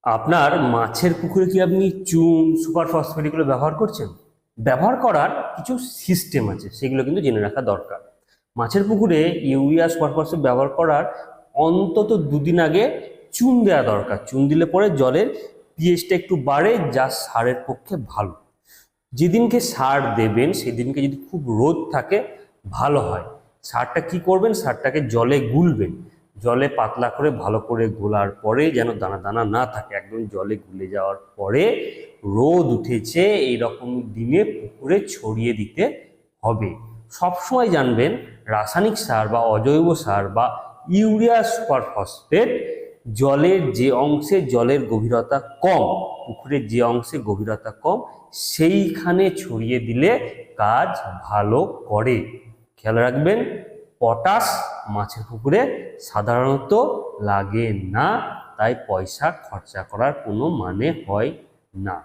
আপনার মাছের পুকুরে কি আপনি চুন সুপার ফসফেট এগুলো ব্যবহার করছেন? ব্যবহার করার কিছু সিস্টেম আছে, সেগুলো কিন্তু জেনে রাখা দরকার। মাছের পুকুরে ইউরিয়া সুপার ফসফেট ব্যবহার করার অন্তত 2 দিন আগে চুন দেওয়া দরকার। চুন দিলে পরে জলের পিএইচটা একটু বাড়ে, যা সারের পক্ষে ভালো। যেদিনকে সার দেবেন সেদিনকে যদি খুব রোদ থাকে ভালো হয়। সারটা কি করবেন, সারটাকে জলে গুলবেন। জলে পাতলা করে ভালো করে গোলার পরে যেন দানা দানা না থাকে, একদম জলে গুলে যাওয়ার পরে রোদ উঠেছে এইরকম দিনে পুকুরে ছড়িয়ে দিতে হবে। সবসময় জানবেন রাসায়নিক সার বা অজৈব সার বা ইউরিয়া সুপার ফসফেট জলের যে অংশে জলের গভীরতা কম, পুকুরের যে অংশে গভীরতা কম সেইখানে ছড়িয়ে দিলে কাজ ভালো করে। খেয়াল রাখবেন, পটাশ মাছের পুকুরে সাধারণত লাগে না, তাই পয়সা খরচা করার কোনো মানে হয় না।